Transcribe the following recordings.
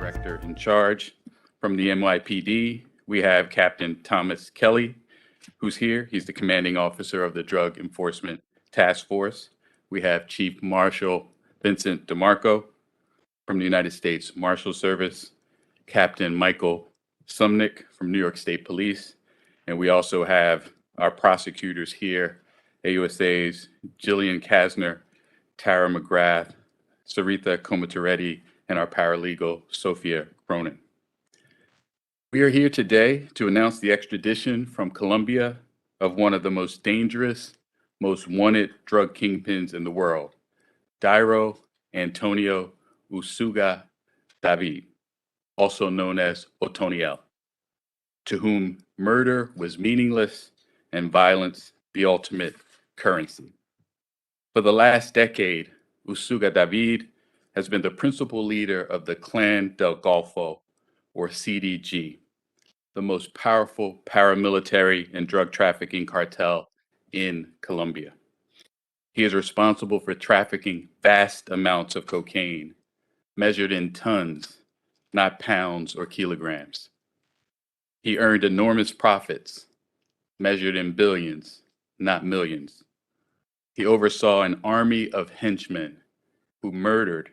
Director in charge. From the NYPD, we have Captain Thomas Kelly, who's here. He's the commanding officer of the Drug Enforcement Task Force. We have Chief Marshal Vincent DeMarco from the United States Marshal Service, Captain Michael Sumnick from New York State Police, and we also have our prosecutors here, AUSAs Jillian Kasner, Tara McGrath, Sarita Komataretti, and our paralegal, Sophia Cronin. We are here today to announce the extradition from Colombia of one of the most dangerous, most wanted drug kingpins in the world, Dairo Antonio Úsuga David, also known as Otoniel, to whom murder was meaningless and violence the ultimate currency. For the last decade, Úsuga David has been the principal leader of the Clan del Golfo, or CDG, the most powerful paramilitary and drug trafficking cartel in Colombia. He is responsible for trafficking vast amounts of cocaine, measured in tons, not pounds or kilograms. He earned enormous profits, measured in billions, not millions. He oversaw an army of henchmen who murdered,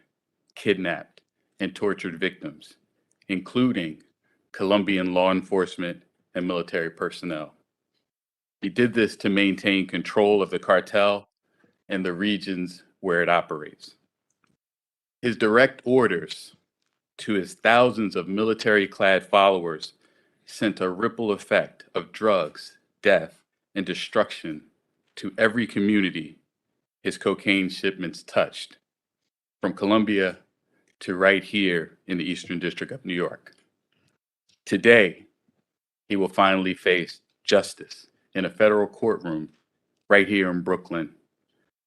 kidnapped, and tortured victims, including Colombian law enforcement and military personnel. He did this to maintain control of the cartel and the regions where it operates. His direct orders to his thousands of military-clad followers sent a ripple effect of drugs, death, and destruction to every community his cocaine shipments touched, from Colombia to right here in the Eastern District of New York. Today, he will finally face justice in a federal courtroom right here in Brooklyn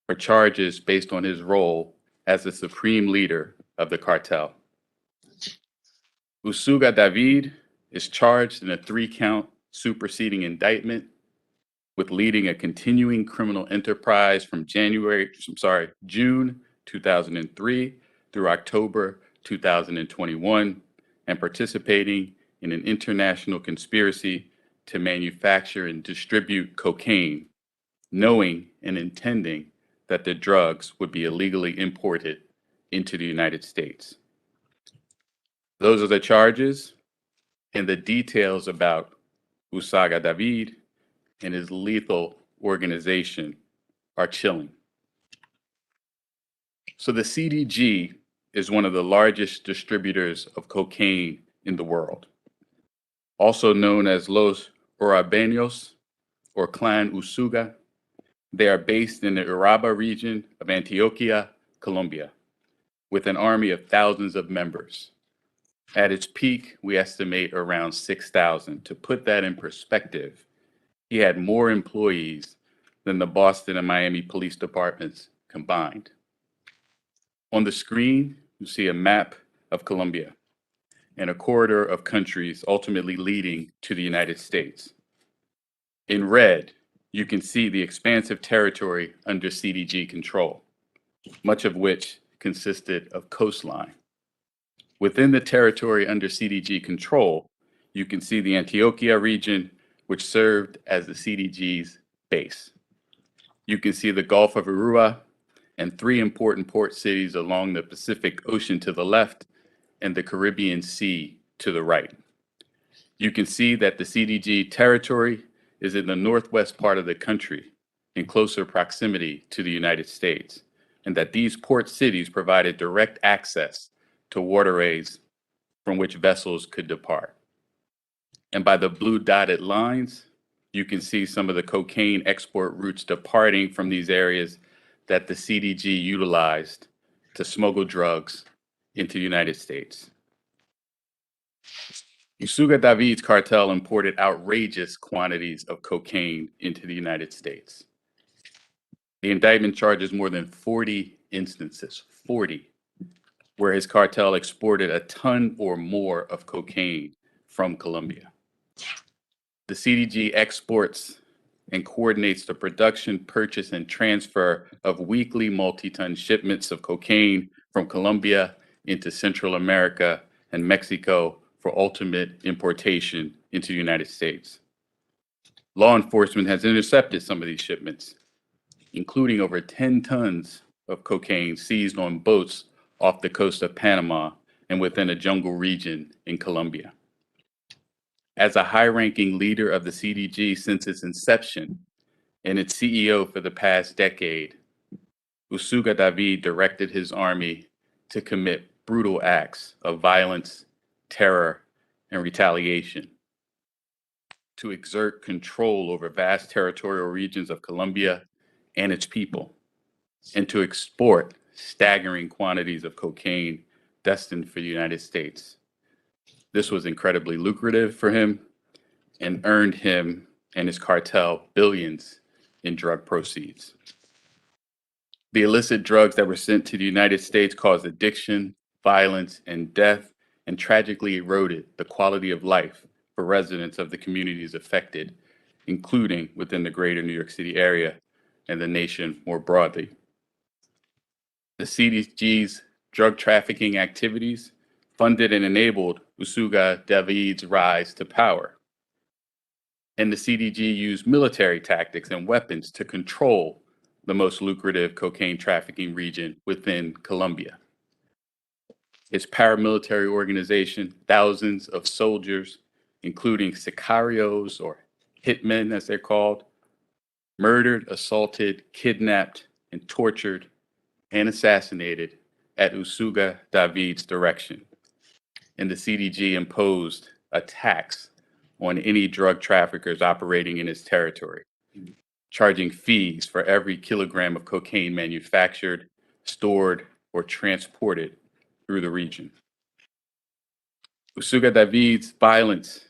for charges based on his role as the supreme leader of the cartel. Úsuga David is charged in a 3-count superseding indictment with leading a continuing criminal enterprise from June 2003 through October 2021, and participating in an international conspiracy to manufacture and distribute cocaine, knowing and intending that the drugs would be illegally imported into the United States. Those are the charges, and the details about Úsuga David and his lethal organization are chilling. So the CDG is one of the largest distributors of cocaine in the world, also known as Los Urabeños or Clan Úsuga. They are based in the Urabá region of Antioquia, Colombia, with an army of thousands of members. At its peak, we estimate around 6,000. To put that in perspective, he had more employees than the Boston and Miami police departments combined. On the screen, you see a map of Colombia and a corridor of countries ultimately leading to the United States. In red, you can see the expansive territory under CDG control, much of which consisted of coastline. Within the territory under CDG control, you can see the Antioquia region, which served as the CDG's base. You can see the Gulf of Urabá and 3 important port cities along the Pacific Ocean to the left and the Caribbean Sea to the right. You can see that the CDG territory is in the northwest part of the country, in closer proximity to the United States, and that these port cities provided direct access to waterways from which vessels could depart. And by the blue dotted lines, you can see some of the cocaine export routes departing from these areas that the CDG utilized to smuggle drugs into the United States. Úsuga David's cartel imported outrageous quantities of cocaine into the United States. The indictment charges more than 40 instances, 40, where his cartel exported a ton or more of cocaine from Colombia. The CDG exports and coordinates the production, purchase, and transfer of weekly multi-ton shipments of cocaine from Colombia into Central America and Mexico for ultimate importation into the United States. Law enforcement has intercepted some of these shipments, including over 10 tons of cocaine seized on boats off the coast of Panama and within a jungle region in Colombia. As a high-ranking leader of the CDG since its inception and its CEO for the past decade, Úsuga David directed his army to commit brutal acts of violence, terror, and retaliation, to exert control over vast territorial regions of Colombia and its people, and to export staggering quantities of cocaine destined for the United States. This was incredibly lucrative for him and earned him and his cartel billions in drug proceeds. The illicit drugs that were sent to the United States caused addiction, violence, and death, and tragically eroded the quality of life for residents of the communities affected, including within the greater New York City area and the nation more broadly. The CDG's drug trafficking activities funded and enabled Úsuga David's rise to power. And the CDG used military tactics and weapons to control the most lucrative cocaine trafficking region within Colombia. Its paramilitary organization, thousands of soldiers, including sicarios or hitmen as they're called, murdered, assaulted, kidnapped, and tortured and assassinated at Úsuga David's direction. And the CDG imposed a tax on any drug traffickers operating in its territory, charging fees for every kilogram of cocaine manufactured, stored, or transported through the region. Úsuga David's violence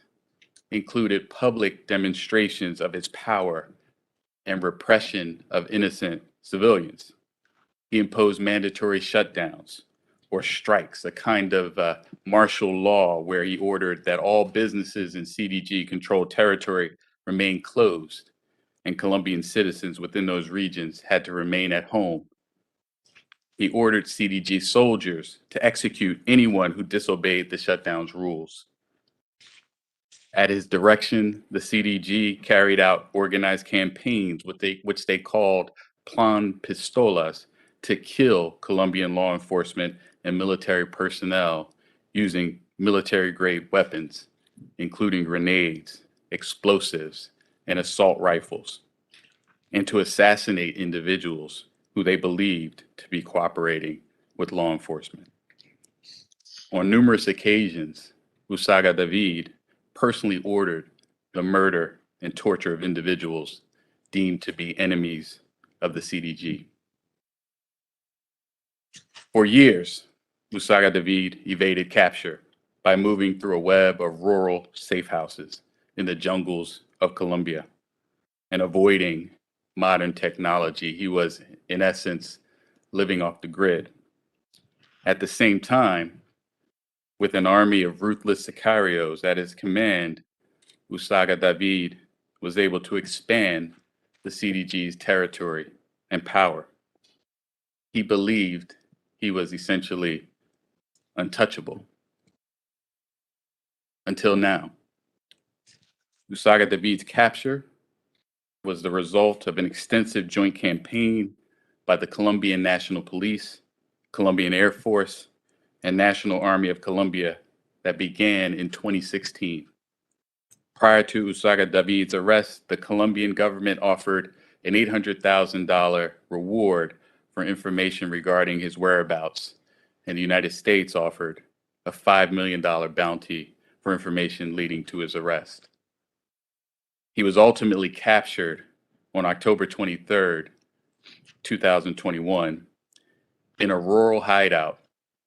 included public demonstrations of its power and repression of innocent civilians. He imposed mandatory shutdowns or strikes, a kind of martial law where he ordered that all businesses in CDG-controlled territory remain closed, and Colombian citizens within those regions had to remain at home. He ordered CDG soldiers to execute anyone who disobeyed the shutdown's rules. At his direction, the CDG carried out organized campaigns, which they called Plan Pistolas, to kill Colombian law enforcement and military personnel using military-grade weapons, including grenades, explosives, and assault rifles, and to assassinate individuals who they believed to be cooperating with law enforcement. On numerous occasions, Úsuga David personally ordered the murder and torture of individuals deemed to be enemies of the CDG. For years, Úsuga David evaded capture by moving through a web of rural safe houses in the jungles of Colombia and avoiding modern technology. He was, in essence, living off the grid. At the same time, with an army of ruthless sicarios at his command, Úsuga David was able to expand the CDG's territory and power. He believed he was essentially untouchable. Until now. Úsuga David's capture was the result of an extensive joint campaign by the Colombian National Police, Colombian Air Force, and National Army of Colombia that began in 2016. Prior to Úsuga David's arrest, the Colombian government offered an $800,000 reward for information regarding his whereabouts, and the United States offered a $5 million bounty for information leading to his arrest. He was ultimately captured on October 23rd, 2021, in a rural hideout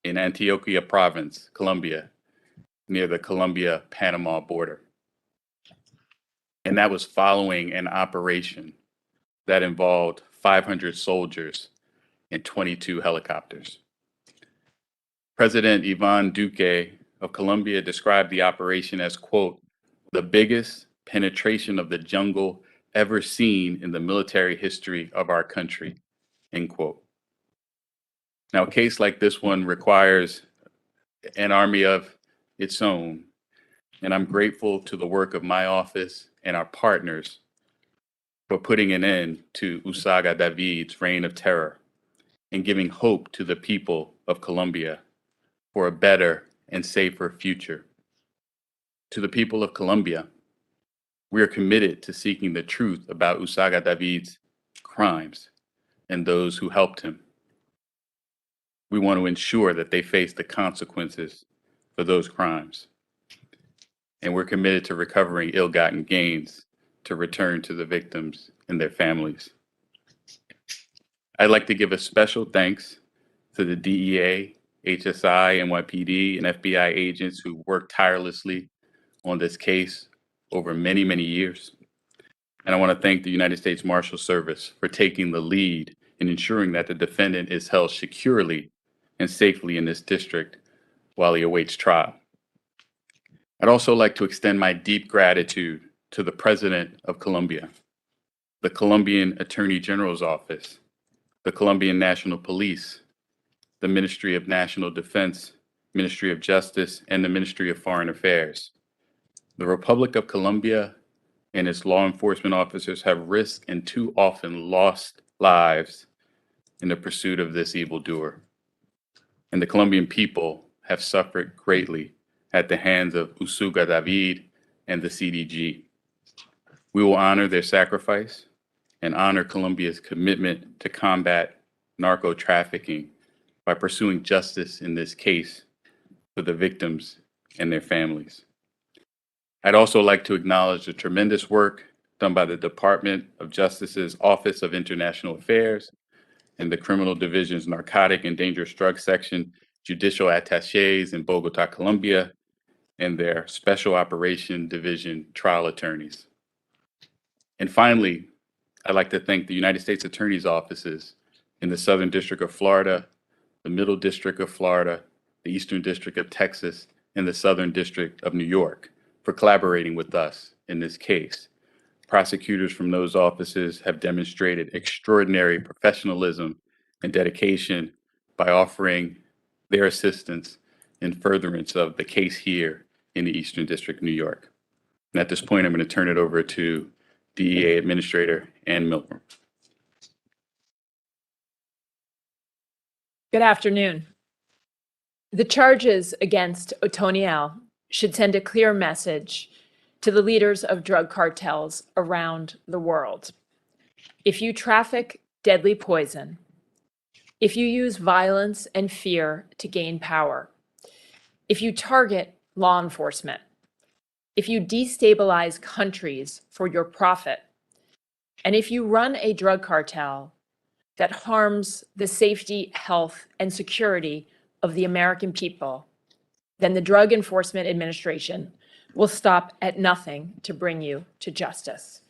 in Antioquia province, Colombia, near the Colombia-Panama border. And that was following an operation that involved 500 soldiers and 22 helicopters. President Iván Duque of Colombia described the operation as, quote, the biggest penetration of the jungle ever seen in the military history of our country, end quote. Now, a case like this one requires an army of its own, and I'm grateful to the work of my office and our partners for putting an end to Úsuga David's reign of terror and giving hope to the people of Colombia for a better and safer future. To the people of Colombia, we are committed to seeking the truth about Úsuga David's crimes and those who helped him. We want to ensure that they face the consequences for those crimes. And we're committed to recovering ill-gotten gains to return to the victims and their families. I'd like to give a special thanks to the DEA, HSI, NYPD, and FBI agents who worked tirelessly on this case over many, many years. And I want to thank the United States Marshal Service for taking the lead in ensuring that the defendant is held securely and safely in this district while he awaits trial. I'd also like to extend my deep gratitude to the President of Colombia, the Colombian Attorney General's Office, the Colombian National Police, the Ministry of National Defense, Ministry of Justice, and the Ministry of Foreign Affairs. The Republic of Colombia and its law enforcement officers have risked and too often lost lives in the pursuit of this evildoer. And the Colombian people have suffered greatly at the hands of Úsuga David and the CDG. We will honor their sacrifice and honor Colombia's commitment to combat narco trafficking by pursuing justice in this case for the victims and their families. I'd also like to acknowledge the tremendous work done by the Department of Justice's Office of International Affairs and the Criminal Division's Narcotic and Dangerous Drugs Section, judicial attachés in Bogota, Colombia, and their Special Operation Division trial attorneys. And finally, I'd like to thank the United States Attorney's offices in the Southern District of Florida, the Middle District of Florida, the Eastern District of Texas, and the Southern District of New York for collaborating with us in this case. Prosecutors from those offices have demonstrated extraordinary professionalism and dedication by offering their assistance in furtherance of the case here in the Eastern District of New York. And at this point, I'm going to turn it over to DEA Administrator Ann Milgram. Good afternoon. The charges against Otoniel should send a clear message to the leaders of drug cartels around the world. If you traffic deadly poison, if you use violence and fear to gain power, if you target law enforcement, if you destabilize countries for your profit, and if you run a drug cartel that harms the safety, health, and security of the American people, then the Drug Enforcement Administration will stop at nothing to bring you to justice.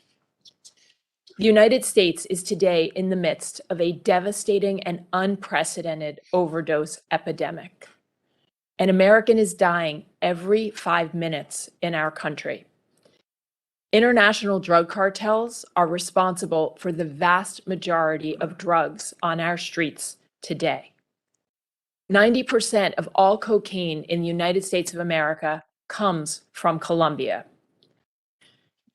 The United States is today in the midst of a devastating and unprecedented overdose epidemic. An American is dying every 5 minutes in our country. International drug cartels are responsible for the vast majority of drugs on our streets today. 90% of all cocaine in the United States of America comes from Colombia.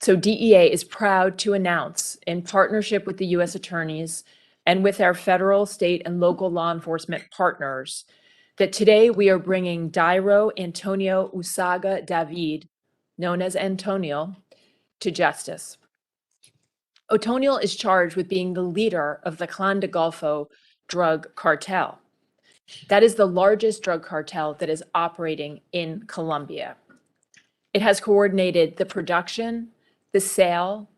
So DEA is proud to announce, in partnership with the U.S. attorneys and with our federal, state, and local law enforcement partners, that today we are bringing Dairo Antonio Úsuga David, known as Antonio, to justice. Otoniel is charged with being the leader of the Clan del Golfo drug cartel. That is the largest drug cartel that is operating in Colombia. It has coordinated the production, the sale,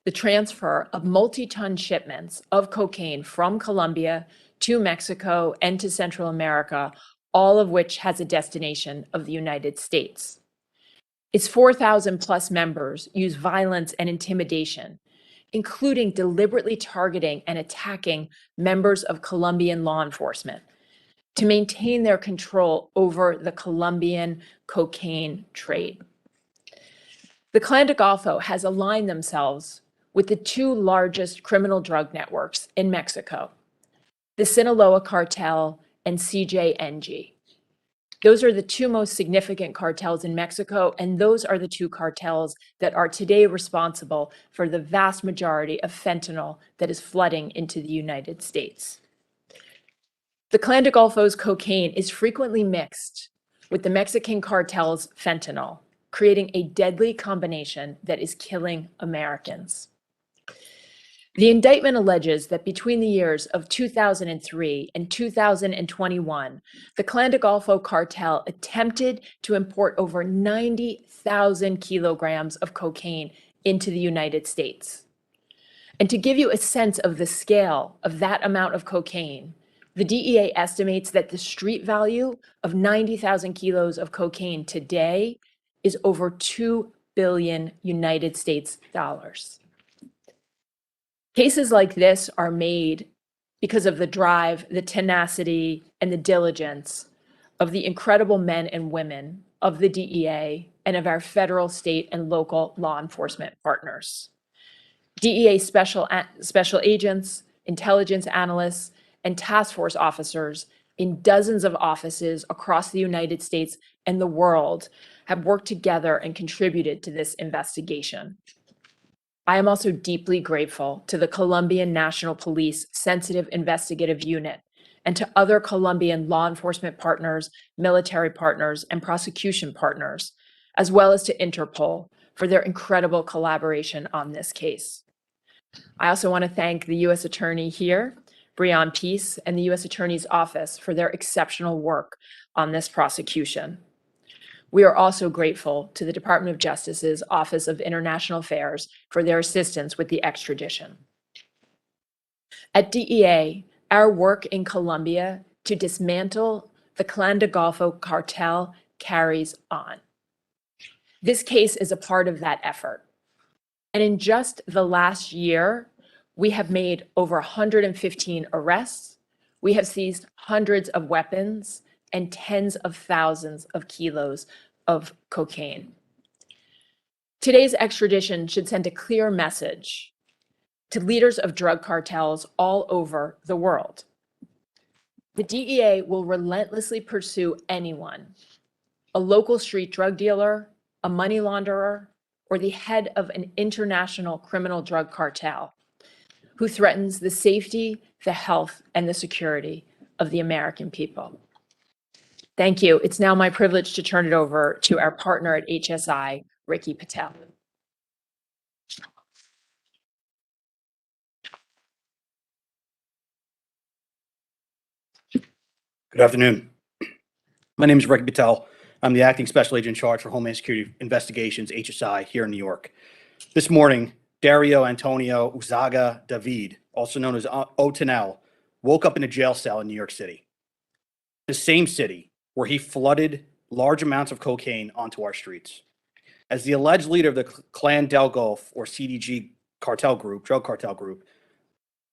the transfer of multi-ton shipments of cocaine from Colombia to Mexico and to Central America, all of which has a destination of the United States. Its 4,000 plus members use violence and intimidation, including deliberately targeting and attacking members of Colombian law enforcement to maintain their control over the Colombian cocaine trade. The Clan del Golfo has aligned themselves with the two largest criminal drug networks in Mexico, the Sinaloa cartel and CJNG. Those are the two most significant cartels in Mexico, and those are the two cartels that are today responsible for the vast majority of fentanyl that is flooding into the United States. The Clan del Golfo's cocaine is frequently mixed with the Mexican cartel's fentanyl, creating a deadly combination that is killing Americans. The indictment alleges that between the years of 2003 and 2021, the Clan del Golfo cartel attempted to import over 90,000 kilograms of cocaine into the United States. And to give you a sense of the scale of that amount of cocaine, the DEA estimates that the street value of 90,000 kilos of cocaine today is over 2 billion United States dollars. Cases like this are made because of the drive, the tenacity, and the diligence of the incredible men and women of the DEA and of our federal, state, and local law enforcement partners. DEA special agents, intelligence analysts, and task force officers in dozens of offices across the United States and the world have worked together and contributed to this investigation. I am also deeply grateful to the Colombian National Police Sensitive Investigative Unit and to other Colombian law enforcement partners, military partners, and prosecution partners, as well as to Interpol for their incredible collaboration on this case. I also want to thank the U.S. Attorney here, Brian Peace, and the U.S. Attorney's Office for their exceptional work on this prosecution. We are also grateful to the Department of Justice's Office of International Affairs for their assistance with the extradition. At DEA, our work in Colombia to dismantle the Clan del Golfo cartel carries on. This case is a part of that effort. And in just the last year, we have made over 115 arrests. We have seized hundreds of weapons and tens of thousands of kilos of cocaine. Today's extradition should send a clear message to leaders of drug cartels all over the world. The DEA will relentlessly pursue anyone, a local street drug dealer, a money launderer, or the head of an international criminal drug cartel who threatens the safety, the health, and the security of the American people. Thank you. It's now my privilege to turn it over to our partner at HSI, Ricky Patel. Good afternoon. My name is Ricky Patel. I'm the Acting Special Agent in charge for Homeland Security Investigations, HSI, here in New York. This morning, Dairo Antonio Úsuga David, also known as Otoniel, woke up in a jail cell in New York City. The same city where he flooded large amounts of cocaine onto our streets. As the alleged leader of the Clan del Golfo, or CDG cartel group, drug cartel group,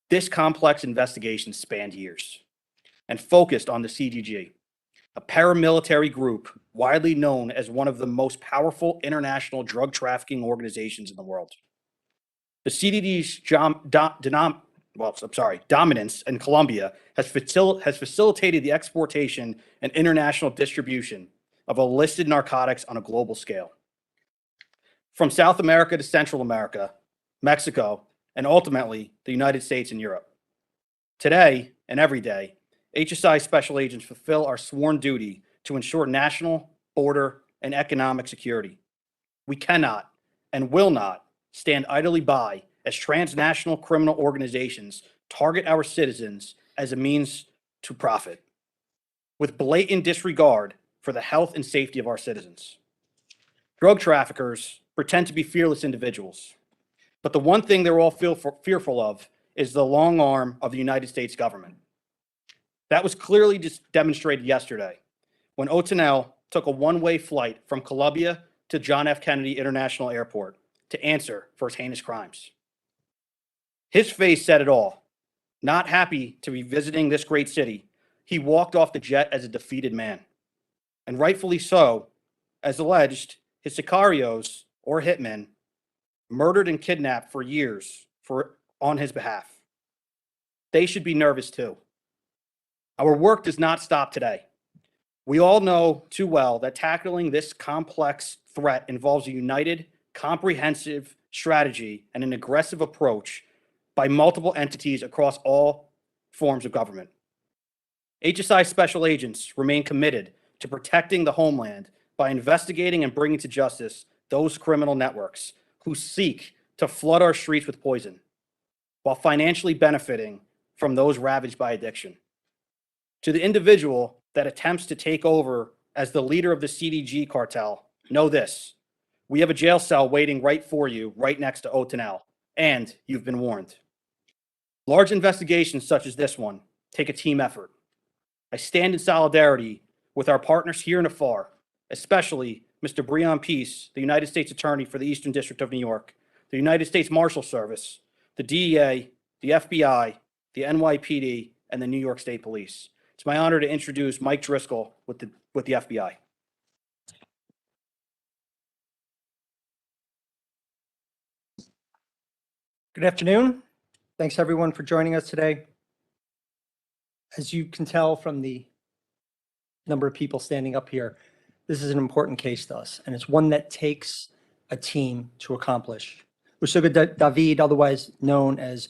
this complex investigation spanned years and focused on the CDG, a paramilitary group widely known as one of the most powerful international drug trafficking organizations in the world. The CDG's dominance in Colombia has facilitated the exportation and international distribution of illicit narcotics on a global scale. From South America to Central America, Mexico, and ultimately the United States and Europe. Today and every day, HSI special agents fulfill our sworn duty to ensure national, border, and economic security. We cannot and will not stand idly by as transnational criminal organizations target our citizens as a means to profit, with blatant disregard for the health and safety of our citizens. Drug traffickers pretend to be fearless individuals, but the one thing they're all fearful of is the long arm of the United States government. That was clearly just demonstrated yesterday when Otoniel took a one-way flight from Colombia to John F. Kennedy International Airport to answer for his heinous crimes. His face said it all. Not happy to be visiting this great city, he walked off the jet as a defeated man. And rightfully so, as alleged, his sicarios, or hitmen, murdered and kidnapped for years on his behalf. They should be nervous too. Our work does not stop today. We all know too well that tackling this complex threat involves a united, comprehensive strategy and an aggressive approach by multiple entities across all forms of government. HSI special agents remain committed to protecting the homeland by investigating and bringing to justice those criminal networks who seek to flood our streets with poison while financially benefiting from those ravaged by addiction. To the individual that attempts to take over as the leader of the CDG cartel, know this: we have a jail cell waiting right for you, right next to Otoniel, and you've been warned. Large investigations such as this one take a team effort. I stand in solidarity with our partners here and afar, especially Mr. Breon Peace, the United States Attorney for the Eastern District of New York, the United States Marshal Service, the DEA, the FBI, the NYPD, and the New York State Police. It's my honor to introduce Mike Driscoll with the FBI. Good afternoon. Thanks everyone for joining us today. As you can tell from the number of people standing up here, this is an important case to us, and it's one that takes a team to accomplish. Úsuga David, otherwise known as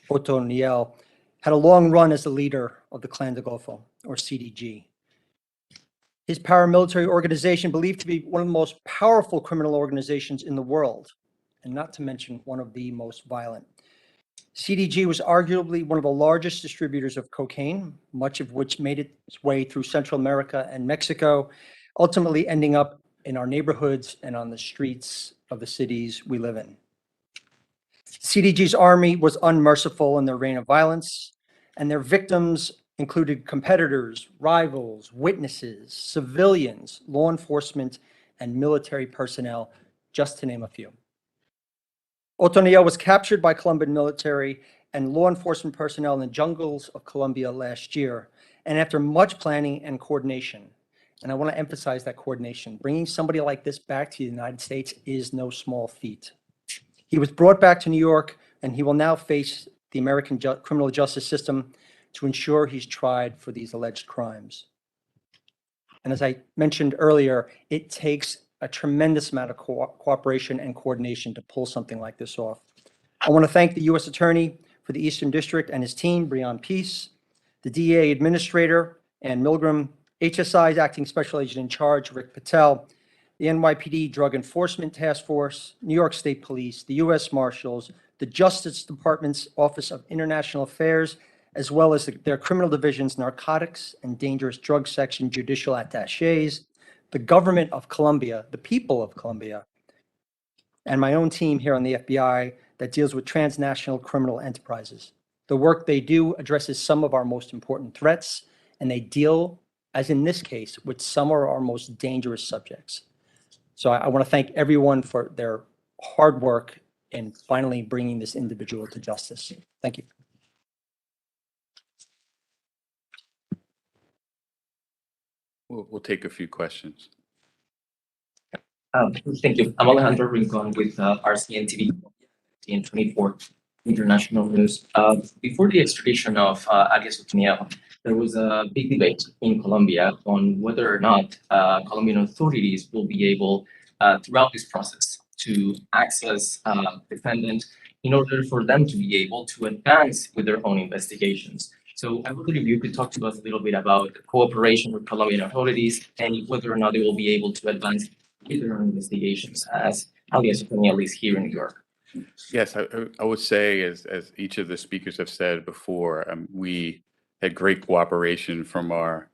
Otoniel, had a long run as the leader of the Clan del Golfo, or CDG. His paramilitary organization, believed to be one of the most powerful criminal organizations in the world, and not to mention one of the most violent. CDG was arguably one of the largest distributors of cocaine, much of which made its way through Central America and Mexico, ultimately ending up in our neighborhoods and on the streets of the cities we live in. CDG's army was unmerciful in their reign of violence, and their victims included competitors, rivals, witnesses, civilians, law enforcement, and military personnel, just to name a few. Otoniel was captured by Colombian military and law enforcement personnel in the jungles of Colombia last year, and after much planning and coordination, and I want to emphasize that coordination, bringing somebody like this back to the United States is no small feat. He was brought back to New York, and he will now face the American criminal justice system to ensure he's tried for these alleged crimes. And as I mentioned earlier, it takes a tremendous amount of cooperation and coordination to pull something like this off. I want to thank the U.S. Attorney for the Eastern District and his team, Breon Peace, the DEA Administrator, Ann Milgram, HSI's Acting Special Agent in Charge, Rick Patel, the NYPD Drug Enforcement Task Force, New York State Police, the U.S. Marshals, the Justice Department's Office of International Affairs, as well as their criminal division's Narcotics and Dangerous Drug Section judicial attachés, the government of Colombia, the people of Colombia, and my own team here on the FBI that deals with transnational criminal enterprises. The work they do addresses some of our most important threats, and they deal, as in this case, with some of our most dangerous subjects. So I want to thank everyone for their hard work in finally bringing this individual to justice. Thank you. We'll take a few questions. Thank you. I'm Alejandro Rincon with RCN TV and 24 International News. Before the extradition of alias Otoniel, there was a big debate in Colombia on whether or not Colombian authorities will be able, throughout this process, to access defendants in order for them to be able to advance with their own investigations. So I wonder if you could talk to us a little bit about cooperation with Colombian authorities and whether or not they will be able to advance with their own investigations as alias Otoniel is here in New York. Yes, I would say, as each of the speakers have said before, we had great cooperation from our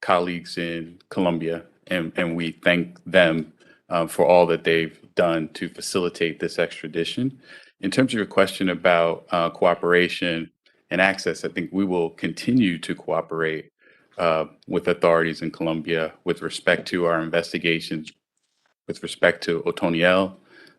colleagues in Colombia, and we thank them for all that they've done to facilitate this extradition. In terms of your question about cooperation and access, I think we will continue to cooperate with authorities in Colombia with respect to our investigations, with respect to Otoniel,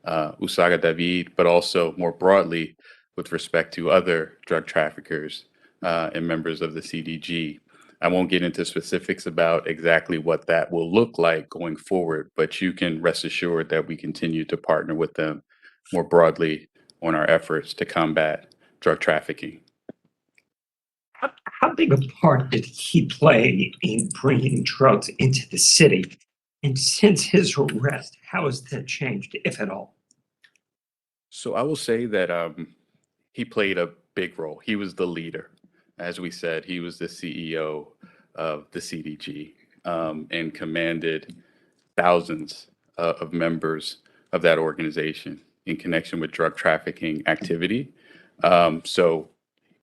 Úsuga David, but also more broadly with respect to other drug traffickers and members of the CDG. I won't get into specifics about exactly what that will look like going forward, but you can rest assured that we continue to partner with them more broadly on our efforts to combat drug trafficking. How big a part did he play in bringing drugs into the city? And since his arrest, how has that changed, if at all? So I will say that he played a big role. He was the leader. As we said, he was the CEO of the CDG and commanded thousands of members of that organization in connection with drug trafficking activity. So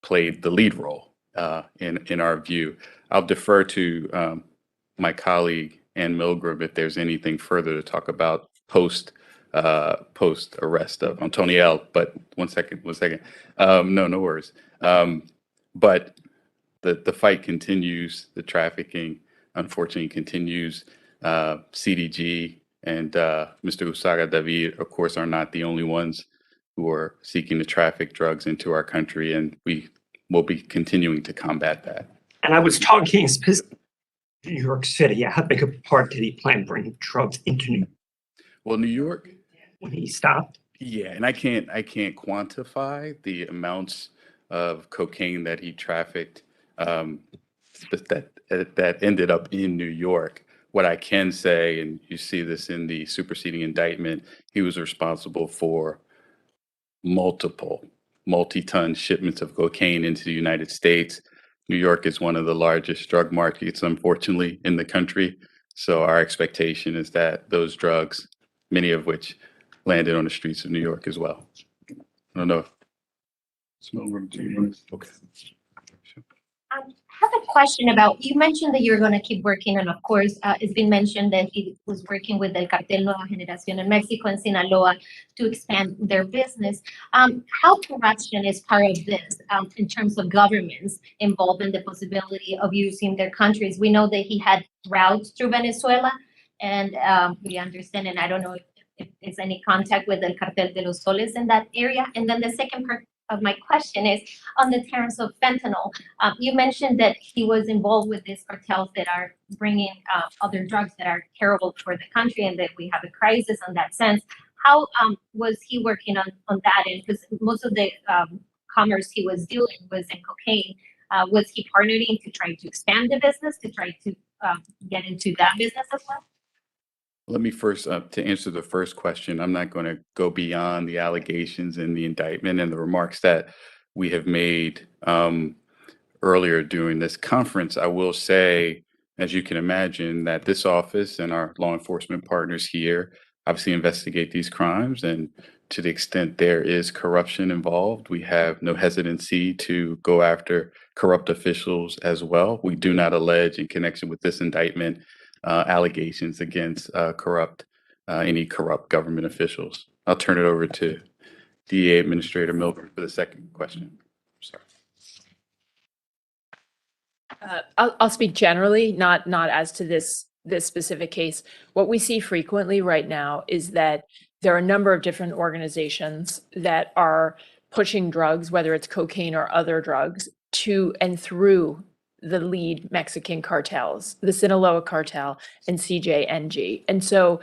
played the lead role in our view. I'll defer to my colleague Ann Milgram if there's anything further to talk about post arrest of Antoniel. But one second. No worries. But the fight continues. The trafficking, unfortunately, continues. CDG and Mr. Úsuga David, of course, are not the only ones who are seeking to traffic drugs into our country, and we will be continuing to combat that. And I was talking specifically New York City. How big a part did he play in bringing drugs into New York Well, New York, when he stopped? yeah, and I can't quantify the amounts of cocaine that he trafficked that ended up in New York. What I can say, and you see this in the superseding indictment, he was responsible for multi-ton shipments of cocaine into the United States. New York is one of the largest drug markets, unfortunately, in the country. So our expectation is that those drugs, many of which landed on the streets of New York as well. I don't know. Okay. I have a question about, you mentioned that you're going to keep working, and of course, it's been mentioned that he was working with the Cartel Nueva Generación in Mexico and Sinaloa to expand their business. How corruption is part of this in terms of governments involved in the possibility of using their countries? We know that he had routes through Venezuela, and we understand, and I don't know if there's any contact with the Cartel de los Soles in that area. And then the second part of my question is on the terms of fentanyl. You mentioned that he was involved with these cartels that are bringing other drugs that are terrible for the country, and that we have a crisis in that sense. How was he working on that end? Because most of the commerce he was doing was in cocaine. Was he partnering to try to expand the business, to try to get into that business as well? Let me first, to answer the first question, I'm not going to go beyond the allegations in the indictment and the remarks that we have made earlier during this conference. I will say, as you can imagine, that this office and our law enforcement partners here obviously investigate these crimes. And to the extent there is corruption involved, we have no hesitancy to go after corrupt officials as well. We do not allege in connection with this indictment allegations against any corrupt government officials. I'll turn it over to DEA Administrator Milgram for the second question. Sorry. I'll speak generally, not as to this specific case. What we see frequently right now is that there are a number of different organizations that are pushing drugs, whether it's cocaine or other drugs, to and through the lead Mexican cartels, the Sinaloa cartel and CJNG. And so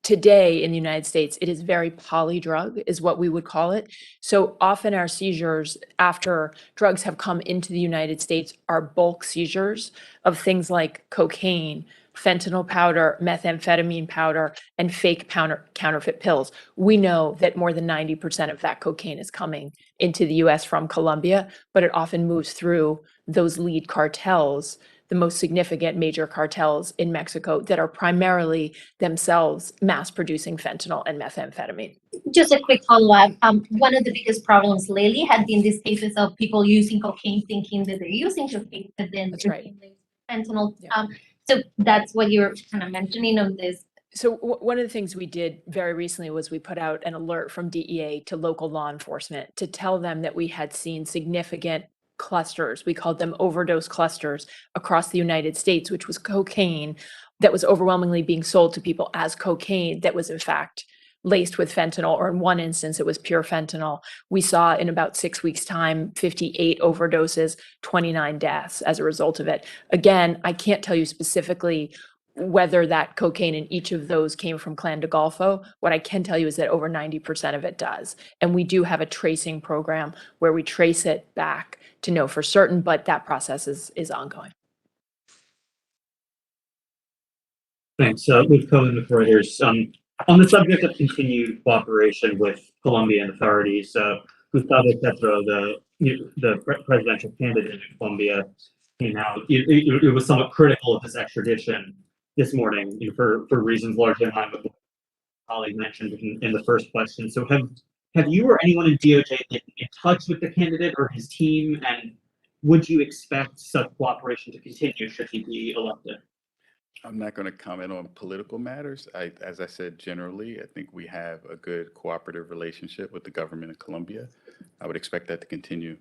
today in the United States, it is very polydrug is what we would call it. So often our seizures after drugs have come into the United States are bulk seizures of things like cocaine, fentanyl powder, methamphetamine powder, and fake counterfeit pills. We know that more than 90% of that cocaine is coming into the US from Colombia, but it often moves through those lead cartels, the most significant major cartels in Mexico that are primarily themselves mass producing fentanyl and methamphetamine. Just a quick follow-up. One of the biggest problems lately had been these cases of people using cocaine thinking that they're using cocaine, but then That's right. Fentanyl. Yeah. So that's what you're kind of mentioning on this. So one of the things we did very recently was we put out an alert from DEA to local law enforcement to tell them that we had seen significant clusters. We called them overdose clusters across the United States, which was cocaine that was overwhelmingly being sold to people as cocaine that was in fact laced with fentanyl, or in one instance, it was pure fentanyl. We saw in about 6 weeks' time, 58 overdoses, 29 deaths as a result of it. Again, I can't tell you specifically whether that cocaine in each of those came from Clan del Golfo, what I can tell you is that over 90% of it does. And we do have a tracing program where we trace it back to know for certain, but that process is ongoing. Thanks. Luke Cohen with Reuters. On the subject of continued cooperation with Colombian authorities, Gustavo Petro, the presidential candidate in Colombia, came out. It was somewhat critical of his extradition this morning, for reasons largely in line with what my colleague mentioned in the first question. So have you or anyone in DOJ been in touch with the candidate or his team, and would you expect such cooperation to continue should he be elected? I'm not going to comment on political matters. As I said, generally, I think we have a good cooperative relationship with the government of Colombia. I would expect that to continue.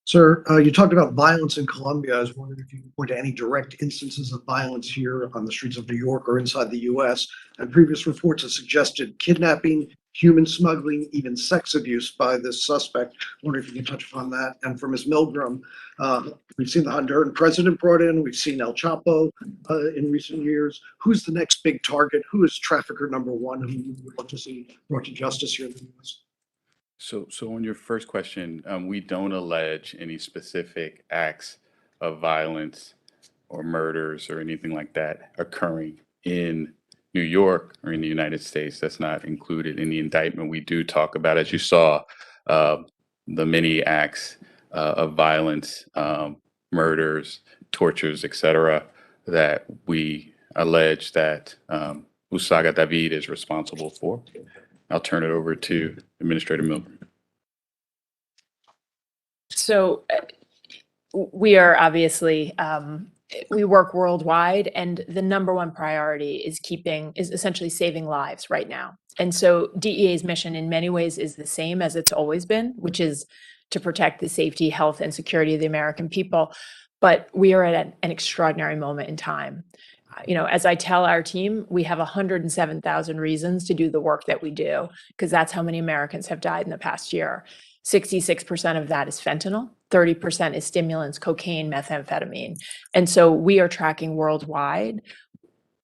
Sir, you talked about violence in Colombia. I was wondering if you could point to any direct instances of violence here on the streets of New York or inside the U.S. And previous reports have suggested kidnapping, human smuggling, even sex abuse by this suspect. I wonder if you can touch upon that. And for Ms. Milgram, we've seen the Honduran president brought in. We've seen El Chapo in recent years. Who's the next big target? Who is trafficker number one who you would love to see brought to justice here in the U.S.? So on your first question, we don't allege any specific acts of violence or murders or anything like that occurring in New York or in the United States. That's not included in the indictment. We do talk about, as you saw, the many acts of violence, murders, tortures, etc., that we allege that Úsuga David is responsible for. I'll turn it over to Administrator Milgram. So we are obviously, we work worldwide, and the number one priority is essentially saving lives right now. And so DEA's mission in many ways is the same as it's always been, which is to protect the safety, health, and security of the American people. But we are at an extraordinary moment in time. As I tell our team, we have 107,000 reasons to do the work that we do, because that's how many Americans have died in the past year. 66% of that is fentanyl, 30% is stimulants, cocaine, methamphetamine. And so we are tracking worldwide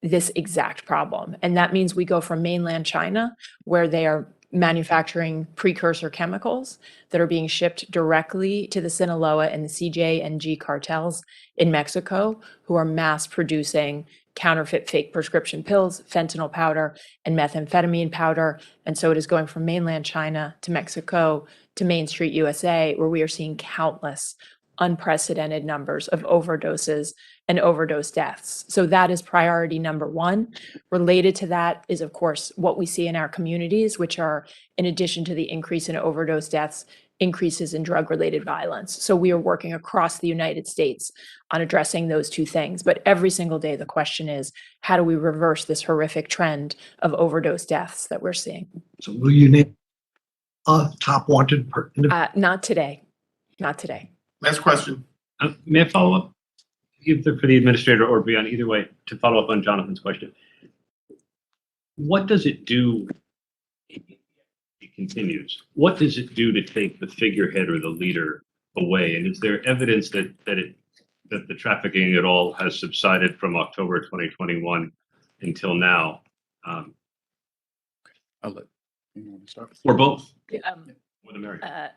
this exact problem. And that means we go from mainland China, where they are manufacturing precursor chemicals that are being shipped directly to the Sinaloa and the CJ and G cartels in Mexico, who are mass producing counterfeit fake prescription pills, fentanyl powder, and methamphetamine powder. And so it is going from mainland China to Mexico to Main Street, USA, where we are seeing countless unprecedented numbers of overdoses and overdose deaths. So that is priority number one. Related to that is, of course, what we see in our communities, which are, in addition to the increase in overdose deaths, increases in drug-related violence. So we are working across the United States on addressing those two things. But every single day, the question is, how do we reverse this horrific trend of overdose deaths that we're seeing? So will you name a top wanted person? Not today. Not today. Last question. May I follow up, either for the administrator or beyond, either way, to follow up on Jonathan's question? What does it do? It continues. What does it do to take the figurehead or the leader away? And is there evidence that the trafficking at all has subsided from October 2021 until now? I'll let you want to start. Or both? With America.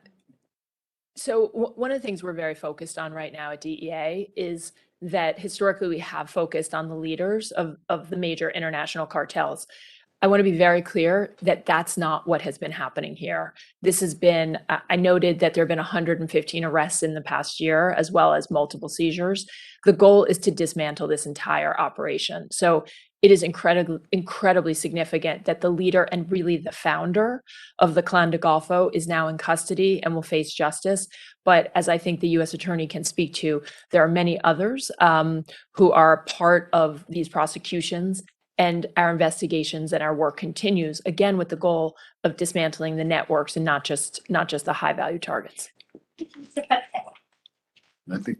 So one of the things we're very focused on right now at DEA is that historically we have focused on the leaders of the major international cartels. I want to be very clear that that's not what has been happening here. This has been, I noted that there have been 115 arrests in the past year, as well as multiple seizures. The goal is to dismantle this entire operation. So it is incredibly significant that the leader and really the founder of the Clan del Golfo is now in custody and will face justice. But as I think the U.S. attorney can speak to, there are many others who are part of these prosecutions, and our investigations and our work continues, again, with the goal of dismantling the networks and not just the high value targets. I think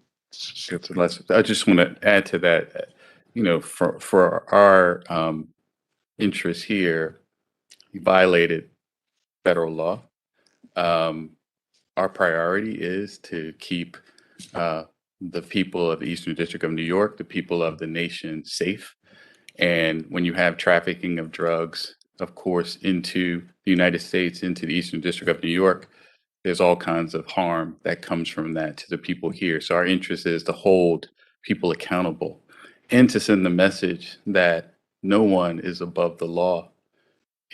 that's the last. I just want to add to that. For our interests here, we violated federal law. Our priority is to keep the people of the Eastern District of New York, the people of the nation safe. And when you have trafficking of drugs, of course, into the United States, into the Eastern District of New York, there's all kinds of harm that comes from that to the people here. So our interest is to hold people accountable and to send the message that no one is above the law.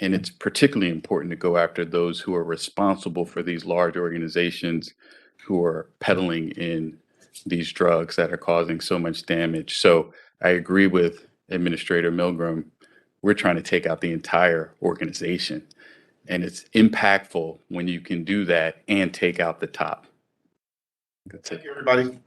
And it's particularly important to go after those who are responsible for these large organizations who are peddling in these drugs that are causing so much damage. So I agree with Administrator Milgram. We're trying to take out the entire organization. And it's impactful when you can do that and take out the top. That's it. Thank you, everybody.